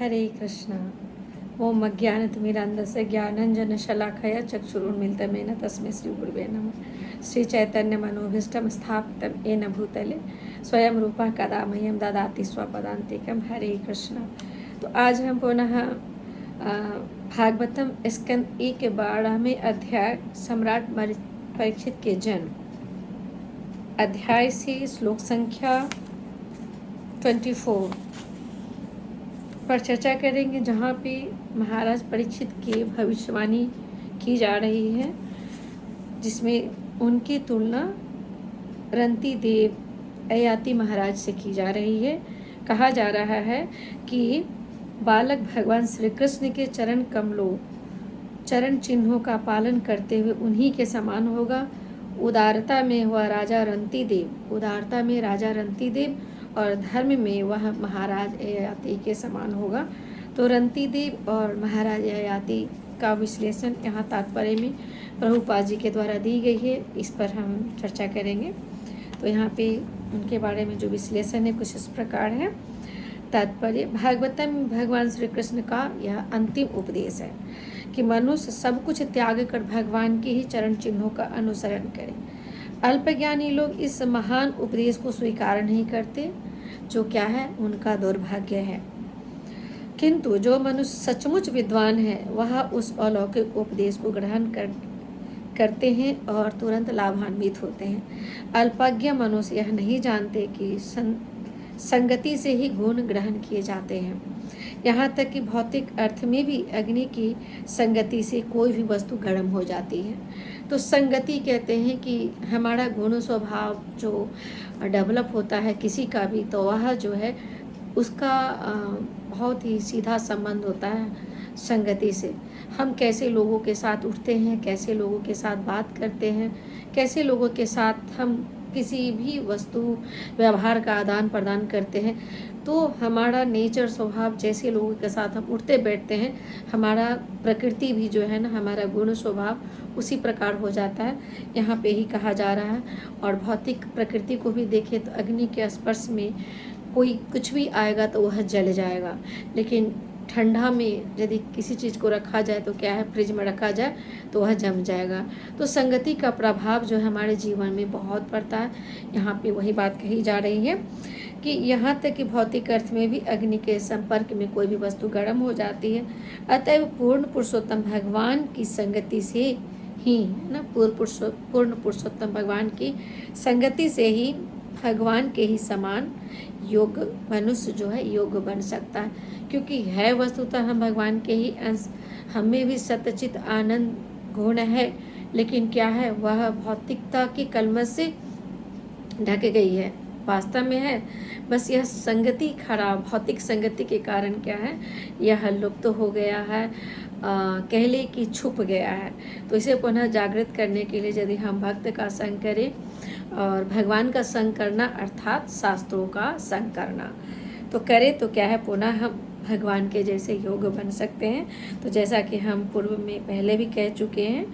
हरे कृष्णा। ओम अज्ञानतिमिरान्धस्य ज्ञानाञ्जनशलाकया चक्षुरुन्मीलितं तस्मै श्रीगुरुवे नमः। श्रीचैतन्यमनोभीष्टं स्थापितं येन भूतले स्वयं रूपः कदा मह्यं ददाति स्वपदान्तिकं। हरे कृष्णा। तो आज हम पुनः भागवतम स्कंद 1 के 12वें अध्याय सम्राट परीक्षित के जन्म अध्याय से श्लोक संख्या 24 पर चर्चा करेंगे, जहाँ पे महाराज परीक्षित की भविष्यवाणी की जा रही है, जिसमें उनकी तुलना रंती देव ययाति महाराज से की जा रही है। कहा जा रहा है कि बालक भगवान श्री कृष्ण के चरण कमलों चरण चिन्हों का पालन करते हुए उन्हीं के समान होगा। उदारता में वह राजा रंती देव, उदारता में राजा रंती देव और धर्म में वह महाराज ययाति के समान होगा। तो रंती देव और महाराज ययाति का विश्लेषण यहाँ तात्पर्य में प्रभुपाद जी के द्वारा दी गई है, इस पर हम चर्चा करेंगे। तो यहाँ पे उनके बारे में जो विश्लेषण है कुछ इस प्रकार है। तात्पर्य, भागवतम भगवान श्री कृष्ण का यह अंतिम उपदेश है कि मनुष्य सब कुछ त्याग कर भगवान के ही चरण चिन्हों का अनुसरण करे। अल्पज्ञानी लोग इस महान उपदेश को स्वीकार नहीं करते, जो क्या है उनका दुर्भाग्य है। किंतु जो मनुष्य सचमुच विद्वान है वह उस अलौकिक उपदेश को ग्रहण करते हैं और तुरंत लाभान्वित होते हैं। अल्पज्ञ मनुष्य यह नहीं जानते कि संगति से ही गुण ग्रहण किए जाते हैं। यहाँ तक कि भौतिक अर्थ में भी अग्नि की संगति से कोई भी वस्तु गर्म हो जाती है। तो संगति कहते हैं कि हमारा गुण स्वभाव जो डेवलप होता है किसी का भी, तो वह जो है उसका बहुत ही सीधा संबंध होता है संगति से। हम कैसे लोगों के साथ उठते हैं, कैसे लोगों के साथ बात करते हैं, कैसे लोगों के साथ हम किसी भी वस्तु व्यवहार का आदान प्रदान करते हैं, तो हमारा नेचर स्वभाव जैसे लोगों के साथ हम उठते बैठते हैं, हमारा प्रकृति भी जो है ना, हमारा गुण स्वभाव उसी प्रकार हो जाता है। यहाँ पे ही कहा जा रहा है। और भौतिक प्रकृति को भी देखें तो अग्नि के स्पर्श में कोई कुछ भी आएगा तो वह जल जाएगा, लेकिन ठंडा में यदि किसी चीज़ को रखा जाए तो क्या है, फ्रिज में रखा जाए तो वह जम जाएगा। तो संगति का प्रभाव जो है हमारे जीवन में बहुत पड़ता है। यहाँ पे वही बात कही जा रही है कि यहाँ तक कि भौतिक अर्थ में भी अग्नि के संपर्क में कोई भी वस्तु गर्म हो जाती है। अतएव पूर्ण पुरुषोत्तम भगवान की संगति से ही है ना, पूर्ण पुरुषोत्तम भगवान की संगति से ही भगवान के ही समान योग मनुष्य जो है योग बन सकता है, क्योंकि है वस्तुतः हम भगवान के ही अंश। हमें भी सतचित आनंद गुण है, लेकिन क्या है वह भौतिकता की कलमश से ढक गई है। वास्तव में है बस यह संगति खराब, भौतिक संगति के कारण क्या है यह लुप्त हो गया है, कह ले कि छुप गया है। तो इसे पुनः जागृत करने के लिए यदि हम भक्त का संग करें और भगवान का संग करना अर्थात शास्त्रों का संग करना तो करें, तो क्या है पुनः हम भगवान के जैसे योग बन सकते हैं। तो जैसा कि हम पूर्व में पहले भी कह चुके हैं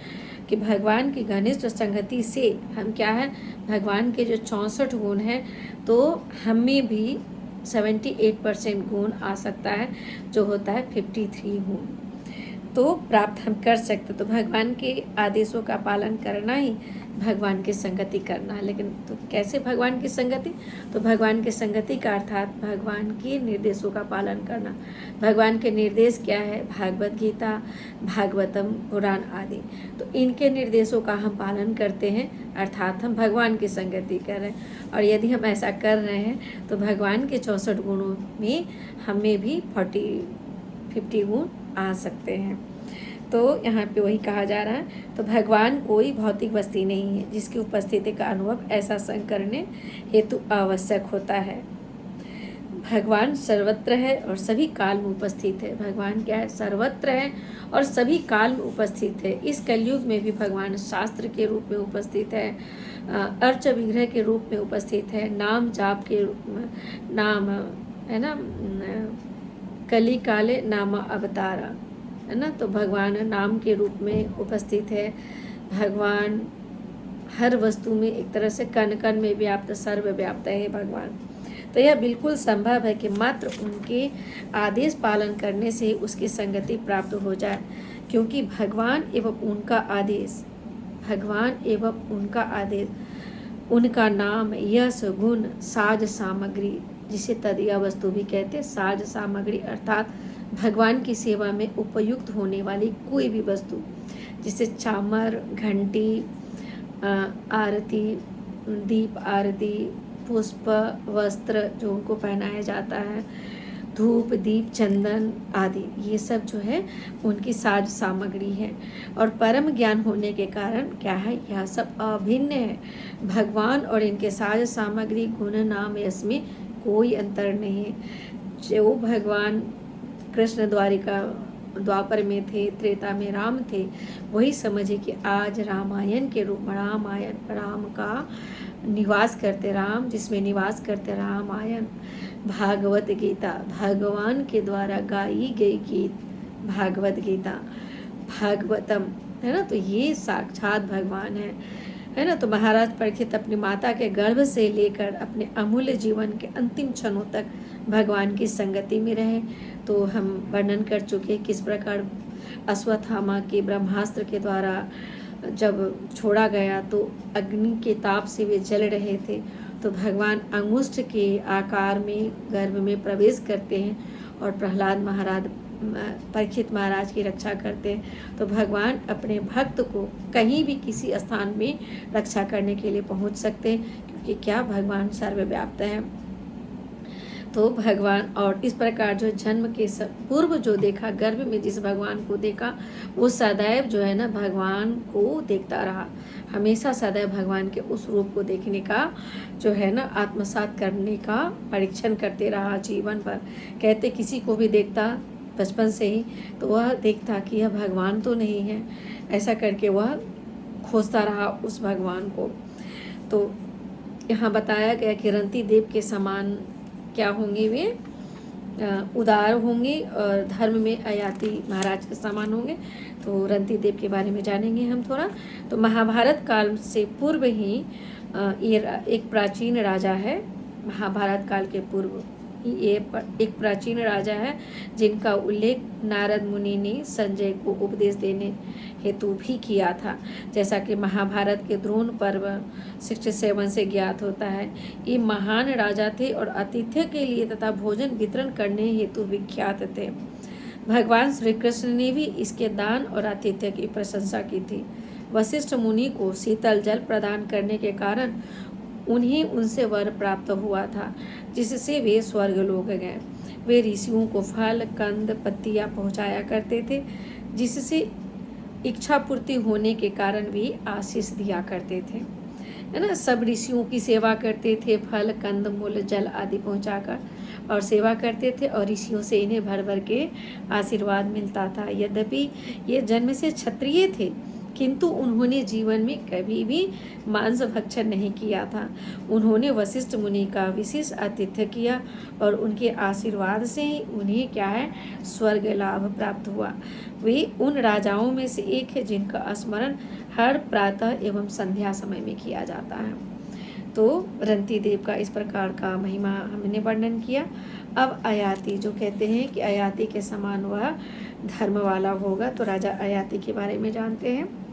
कि भगवान की घनिष्ठ संगति से हम क्या है, भगवान के जो 64 गुण हैं तो हमें भी 78% गुण आ सकता है, जो होता है 53 गुण तो प्राप्त हम कर सकते। तो भगवान के आदेशों का पालन करना ही भगवान की संगति करना है। लेकिन तो कैसे भगवान की संगति, तो भगवान की संगति का अर्थात भगवान के निर्देशों का पालन करना। भगवान के निर्देश क्या है, भागवत गीता, भागवतम, पुराण आदि। तो इनके निर्देशों का हम पालन करते हैं, अर्थात हम भगवान की संगति कर रहे हैं। और यदि हम ऐसा कर रहे हैं तो भगवान के 64 गुणों में हमें भी 50 गुण आ सकते हैं। तो यहाँ पे वही कहा जा रहा है। तो भगवान कोई भौतिक वस्तु नहीं है जिसकी उपस्थिति का अनुभव ऐसा संग करने हेतु आवश्यक होता है। भगवान सर्वत्र है और सभी काल में उपस्थित है। भगवान क्या है, सर्वत्र है और सभी काल में उपस्थित है। इस कलयुग में भी भगवान शास्त्र के रूप में उपस्थित है, अर्च विग्रह के रूप में उपस्थित है, नाम जाप के नाम है ना, कली काले नाम अवतारा है ना। तो भगवान नाम के रूप में उपस्थित है। भगवान हर वस्तु में एक तरह से कण कण में व्याप्त, सर्वव्याप्त है भगवान। तो यह बिल्कुल संभव है कि मात्र उनके आदेश पालन करने से उसकी संगति प्राप्त हो जाए, क्योंकि भगवान एवं उनका आदेश, उनका नाम, यश, गुण, साज सामग्री, जिसे तदीय वस्तु भी कहते हैं, साज सामग्री अर्थात भगवान की सेवा में उपयुक्त होने वाली कोई भी वस्तु, जिसे चामर, घंटी, आरती, दीप आरती, पुष्प, वस्त्र जो उनको पहनाया जाता है, धूप, दीप, चंदन आदि, ये सब जो है उनकी साज सामग्री है। और परम ज्ञान होने के कारण क्या है, यह सब अभिन्न है। भगवान और इनके साज सामग्री, गुण, नाम, यश में कोई अंतर नहीं है। जो भगवान कृष्ण द्वापर में थे, त्रेता में राम थे, वही समझिए कि आज रामायण के रूप में राम का निवास करते राम, जिसमें निवास करते रामायण, भागवत गीता, भगवान के द्वारा गाई गई गीत भागवत गीता, भागवतम है ना, तो ये साक्षात भगवान है ना। तो महाराज परीक्षित अपनी माता के गर्भ से लेकर अपने अमूल्य जीवन के अंतिम क्षणों तक भगवान की संगति में रहे। तो हम वर्णन कर चुके किस प्रकार अश्वत्थामा के ब्रह्मास्त्र के द्वारा जब छोड़ा गया तो अग्नि के ताप से वे जल रहे थे, तो भगवान अंगुष्ठ के आकार में गर्भ में प्रवेश करते हैं और प्रहलाद महाराज परीक्षित महाराज की रक्षा करते हैं। तो भगवान अपने भक्त को कहीं भी किसी स्थान में रक्षा करने के लिए पहुंच सकते हैं, क्योंकि क्या भगवान सर्वव्याप्त है। तो भगवान और इस प्रकार जो जन्म के पूर्व जो देखा, गर्भ में जिस भगवान को देखा, वो सदैव जो है ना भगवान को देखता रहा, हमेशा सदैव भगवान के उस रूप को देखने का जो है ना आत्मसात करने का परीक्षण करते रहा जीवन भर। कहते किसी को भी देखता बचपन से ही तो वह देखता कि यह भगवान तो नहीं है, ऐसा करके वह खोजता रहा उस भगवान को। तो यहाँ बताया गया कि रंती देव के समान क्या होंगे, वे उदार होंगे और धर्म में अयाति महाराज के समान होंगे। तो रंती देव के बारे में जानेंगे हम थोड़ा। तो महाभारत काल से पूर्व ही ये एक प्राचीन राजा है, महाभारत काल के पूर्व ये एक प्राचीन राजा है, जिनका उल्लेख नारद मुनि ने संजय को उपदेश देने हेतु भी किया था, जैसा कि महाभारत के द्रोण पर्व 67 से ज्ञात होता है। ये महान राजा थे और आतिथ्य के लिए तथा भोजन वितरण करने हेतु विख्यात थे। भगवान श्री कृष्ण ने भी इसके दान और आतिथ्य की प्रशंसा की थी। वशिष्ठ मुनि को शीतल जल प्रदान करने के कारण उन्हें उनसे वर प्राप्त हुआ था, जिससे वे स्वर्गलोक गए। वे ऋषियों को फल, कंद, पत्तियां पहुंचाया करते थे, जिससे इच्छा पूर्ति होने के कारण भी आशीष दिया करते थे, है ना। सब ऋषियों की सेवा करते थे, फल, कंद, मूल, जल आदि पहुंचाकर और सेवा करते थे, और ऋषियों से इन्हें भर भर के आशीर्वाद मिलता था। यद्यपि ये जन्म से क्षत्रिय थे, किंतु उन्होंने जीवन में कभी भी मांस भक्षण नहीं किया था। उन्होंने वशिष्ठ मुनि का विशेष आतिथ्य किया और उनके आशीर्वाद से ही उन्हें क्या है, स्वर्ग लाभ प्राप्त हुआ। वे उन राजाओं में से एक है जिनका स्मरण हर प्रातः एवं संध्या समय में किया जाता है। तो रंती देव का इस प्रकार का महिमा हमने वर्णन किया। अब अयाति जो कहते हैं कि अयाति के समान वह धर्म वाला होगा, तो राजा अयाति के बारे में जानते हैं।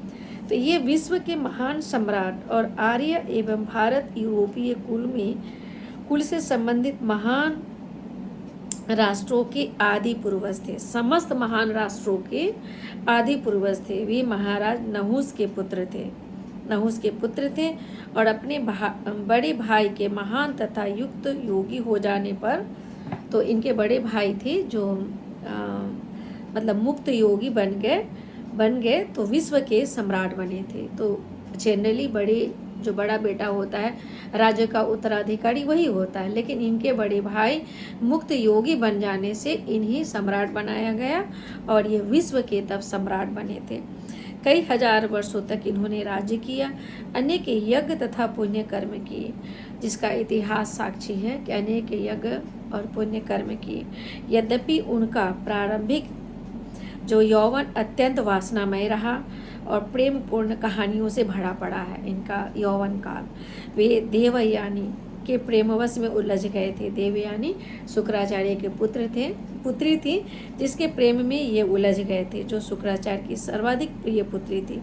तो ये विश्व के महान सम्राट और आर्य एवं भारत यूरोपीय कुल से संबंधित महान राष्ट्रों के आदि पूर्वज थे। समस्त महान राष्ट्रों के आदि पूर्वज थे। वे महाराज नहुस के पुत्र थे और अपने बड़े भाई के महान तथा युक्त योगी हो जाने पर, तो इनके बड़े भाई थे जो मतलब मुक्त योगी बन गए तो विश्व के सम्राट बने थे। तो जनरली जो बड़ा बेटा होता है राज्य का उत्तराधिकारी वही होता है, लेकिन इनके बड़े भाई मुक्त योगी बन जाने से इन्हें सम्राट बनाया गया और ये विश्व के तब सम्राट बने थे। कई हजार वर्षों तक इन्होंने राज्य किया, अनेक यज्ञ तथा पुण्य कर्म किए, जिसका इतिहास साक्षी है कि अनेक यज्ञ और पुण्य कर्म किए। यद्यपि उनका प्रारंभिक जो यौवन अत्यंत वासनामय रहा और प्रेम पूर्ण कहानियों से भरा पड़ा है इनका यौवन काल। वे देवयानी के प्रेमवश में उलझ गए थे। देवयानी शुक्राचार्य के पुत्री थी, जिसके प्रेम में ये उलझ गए थे, जो शुक्राचार्य की सर्वाधिक प्रिय पुत्री थी।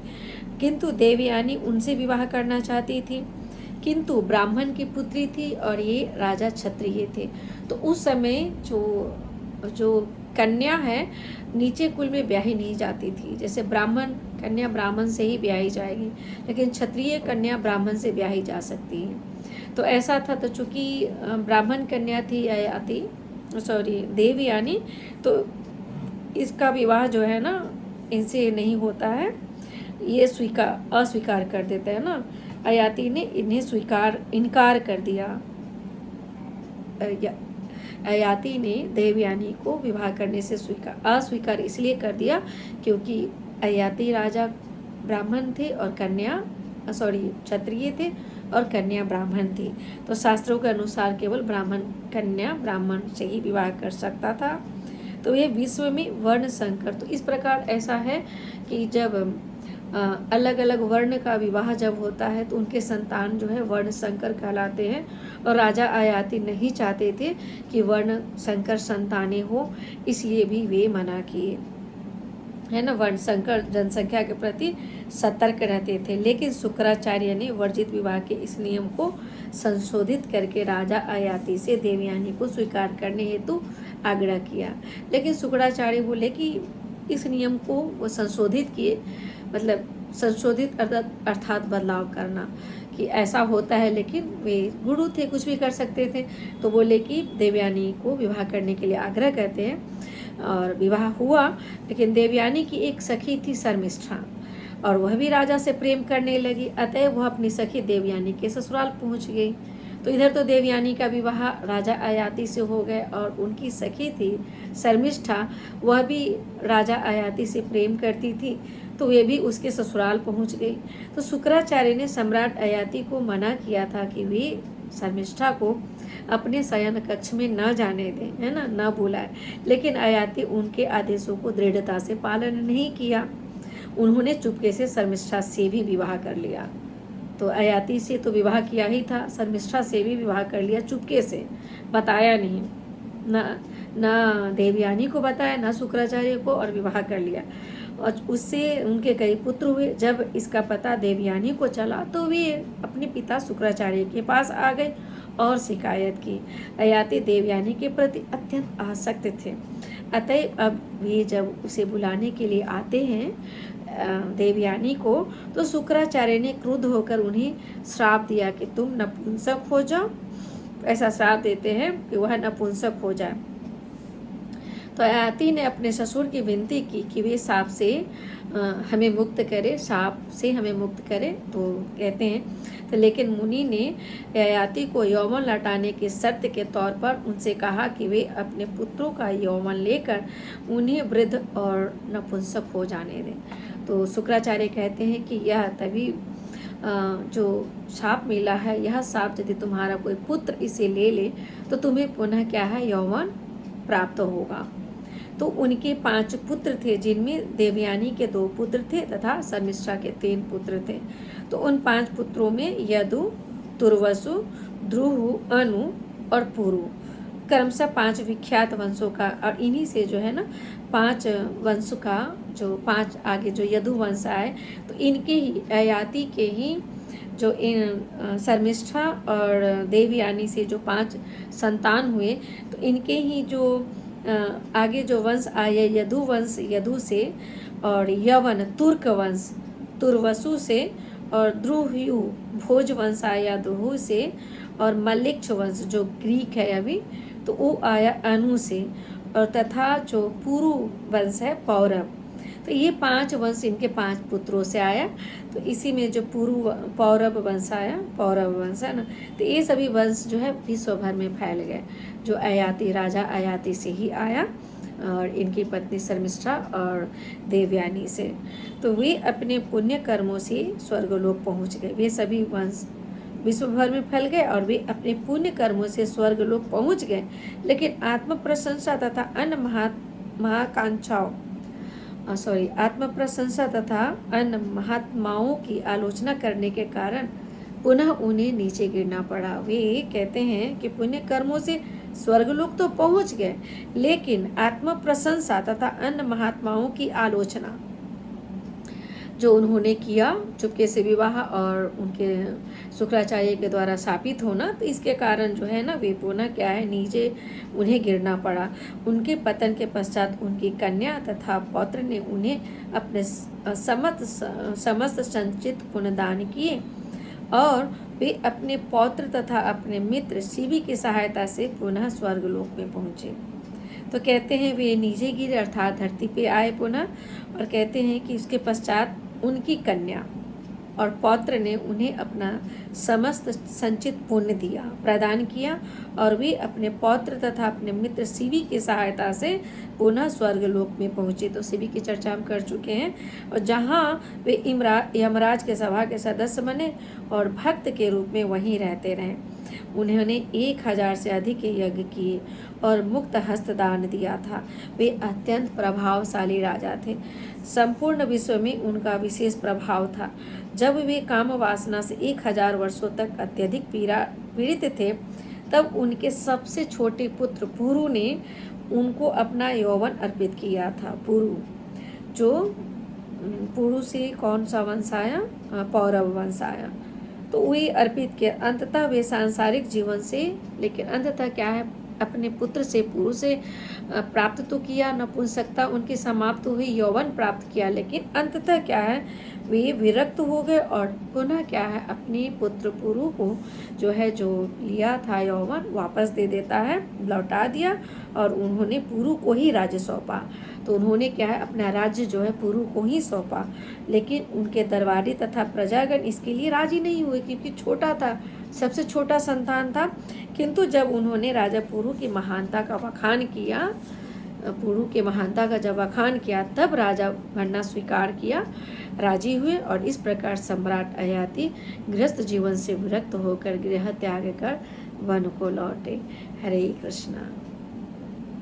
किंतु देवयानी उनसे विवाह करना चाहती थी, किंतु ब्राह्मण की पुत्री थी और ये राजा क्षत्रिय थे। तो उस समय जो कन्या है नीचे कुल में ब्याही नहीं जाती थी। जैसे ब्राह्मण कन्या ब्राह्मण से ही ब्याही जाएगी, लेकिन क्षत्रिय कन्या ब्राह्मण से ब्याही जा सकती है। तो ऐसा था। तो चूंकि ब्राह्मण कन्या थी ययाति, देवयानी, तो इसका विवाह जो है ना इनसे नहीं होता है, ये अस्वीकार कर देते हैं ना। ययाति ने इन्हें इनकार कर दिया। ययाति ने देवयानी को विवाह करने से अस्वीकार इसलिए कर दिया क्योंकि ययाति राजा ब्राह्मण थे और क्षत्रिय थे और कन्या ब्राह्मण थी। तो शास्त्रों के अनुसार केवल कन्या ब्राह्मण से ही विवाह कर सकता था। तो ये विश्व में वर्ण संकर, तो इस प्रकार ऐसा है कि जब अलग अलग वर्ण का विवाह जब होता है तो उनके संतान जो है वर्ण संकर कहलाते हैं। और राजा ययाति नहीं चाहते थे कि वर्ण संकर संतानें हो, इसलिए भी वे मना किए, है ना। वर्ण संकर जनसंख्या के प्रति सतर्क रहते थे। लेकिन शुक्राचार्य ने वर्जित विवाह के इस नियम को संशोधित करके राजा ययाति से देवयानी को स्वीकार करने हेतु आग्रह किया। लेकिन शुक्राचार्य बोले कि इस नियम को वो संशोधित किए, मतलब संशोधित अर्थात बदलाव करना, कि ऐसा होता है। लेकिन वे गुरु थे, कुछ भी कर सकते थे। तो बोले कि देवयानी को विवाह करने के लिए आग्रह करते हैं। और विवाह हुआ, लेकिन देवयानी की एक सखी थी शर्मिष्ठा, और वह भी राजा से प्रेम करने लगी। अतएव वह अपनी सखी देवयानी के ससुराल पहुंच गई। तो इधर तो देवयानी का विवाह राजा ययाति से हो गए, और उनकी सखी थी शर्मिष्ठा, वह भी राजा ययाति से प्रेम करती थी, तो वे भी उसके ससुराल पहुंच गई। तो शुक्राचार्य ने सम्राट ययाति को मना किया था कि वे शर्मिष्ठा को अपने शयन कक्ष में न जाने दें, है ना, न बुलाए। लेकिन ययाति उनके आदेशों को दृढ़ता से पालन नहीं किया। उन्होंने चुपके से शर्मिष्ठा से भी विवाह कर लिया। तो ययाति से तो विवाह किया ही था, शर्मिष्ठा से भी विवाह कर लिया चुपके से, बताया नहीं, ना देवयानी को बताया, ना शुक्राचार्य को, और विवाह कर लिया। और उससे उनके कई पुत्र हुए। जब इसका पता देवयानी को चला तो वे अपने पिता शुक्राचार्य के पास आ गए और शिकायत की। ययाति देवयानी के प्रति अत्यंत आसक्त थे। अतएव अब वे जब उसे बुलाने के लिए आते हैं देवयानी को, तो शुक्राचार्य ने क्रुद्ध होकर उन्हें श्राप दिया कि तुम नपुंसक हो जाओ। ऐसा श्राप देते हैं कि वह नपुंसक हो जाए। तो ययाति ने अपने ससुर की विनती की कि वे सांप से हमें मुक्त करे, सांप से हमें मुक्त करे। तो कहते हैं तो लेकिन मुनि ने ययाति को यौवन लौटाने की शर्त के तौर पर उनसे कहा कि वे अपने पुत्रों का यौवन लेकर उन्हें वृद्ध और नपुंसक हो जाने दें। तो शुक्राचार्य कहते हैं कि यह तभी जो शाप मिला है, यह शाप यदि तुम्हारा कोई पुत्र इसे ले ले तो तुम्हें पुनः क्या है, यौवन प्राप्त होगा। तो उनके 5 पुत्र थे, जिनमें देवयानी के 2 पुत्र थे तथा शर्मिष्ठा के 3 पुत्र थे। तो उन 5 पुत्रों में यदु, तुर्वसु, ध्रुव, अनु और पुरु क्रमशः 5 विख्यात वंशों का, और इन्हीं से जो है ना 5 वंश का जो 5 आगे जो यदु वंश आए, तो इनके ही ययाति के ही जो इन शर्मिष्ठा और देवयानी से जो 5 संतान हुए, तो इनके ही जो आगे जो वंश आए, यदु वंश यदु से, और यवन तुर्क वंश तुर्वसु से, और द्रुह्यु भोज वंश आया द्रुहु से, और मल्लिक्ष वंश जो ग्रीक है अभी, तो वो आया अनु से, और तथा जो पुरु वंश है पौरव। तो ये 5 वंश इनके 5 पुत्रों से आया। तो इसी में जो पौरव वंश आया, पौरव वंश है ना, तो ये सभी वंश जो है विश्व भर में फैल गए, जो ययाति राजा ययाति से ही आया, और इनकी पत्नी शर्मिष्ठा और देवयानी से। तो वे अपने पुण्य कर्मों से स्वर्गलोक पहुँच गए। वे सभी वंश विश्व भर में फैल गए और वे अपने पुण्य कर्मों से स्वर्गलोक पहुँच गए। लेकिन आत्म प्रशंसा तथा अन्य आत्म प्रशंसा तथा अन्य महात्माओं की आलोचना करने के कारण पुनः उन्हें नीचे गिरना पड़ा। वे कहते हैं कि पुण्य कर्मों से स्वर्गलोक तो पहुंच गए, लेकिन आत्म प्रशंसा तथा अन्य महात्माओं की आलोचना जो उन्होंने किया, चुपके से विवाह और उनके शुक्राचार्य के द्वारा शापित होना, तो इसके कारण जो है ना वे पुनः क्या है नीचे उन्हें गिरना पड़ा। उनके पतन के पश्चात उनकी कन्या तथा पौत्र ने उन्हें अपने समस्त संचित पुण्यदान किए और वे अपने पौत्र तथा अपने मित्र शिवी की सहायता से पुनः स्वर्गलोक में पहुँचे। तो कहते हैं वे नीचे गिरे अर्थात धरती पे आए पुनः, और कहते हैं कि उसके पश्चात उनकी कन्या और पौत्र ने उन्हें अपना समस्त संचित पुण्य दिया, प्रदान किया, और वे अपने पौत्र तथा अपने मित्र शिवी की सहायता से पुनः स्वर्गलोक में पहुँचे। तो शिवी की चर्चा हम कर चुके हैं, और जहाँ वे यमराज के सभा के सदस्य बने और भक्त के रूप में वहीं रहते रहे। उन्होंने 1000 से अधिक यज्ञ किए और मुक्त हस्त दान दिया था। वे अत्यंत प्रभावशाली राजा थे। संपूर्ण विश्व में उनका विशेष प्रभाव था। जब वे काम वासना से 1000 वर्षों तक अत्यधिक पीड़ित थे, तब उनके सबसे छोटे पुत्र पुरु ने उनको अपना यौवन अर्पित किया था। पुरु से कौन सा वंश आया? पौरव वंश आया। तो वे अर्पित किया। अंततः वे सांसारिक जीवन से, लेकिन अंततः क्या है, अपने पुत्र से पुरु से प्राप्त तो किया नपुंसकता उनकी समाप्त हुई, यौवन प्राप्त किया, लेकिन अंततः क्या है, वे विरक्त हो गए और पुनः क्या है, अपने पुत्र पुरु को जो लिया था यौवन वापस दे देता है, लौटा दिया, और उन्होंने पुरु को ही राज्य सौंपा। तो उन्होंने क्या है, अपना राज्य जो है पुरु को ही सौंपा, लेकिन उनके दरबारी तथा प्रजागण इसके लिए राजी नहीं हुए, क्योंकि छोटा था, सबसे छोटा संतान था। किंतु जब उन्होंने राजा पुरु की महानता का बखान किया, जब बखान किया, तब राजा बनना स्वीकार किया, राजी हुए, और इस प्रकार सम्राट अयाति गृहस्थ जीवन से विरक्त होकर गृह त्याग कर वन को लौटे। हरे कृष्णा।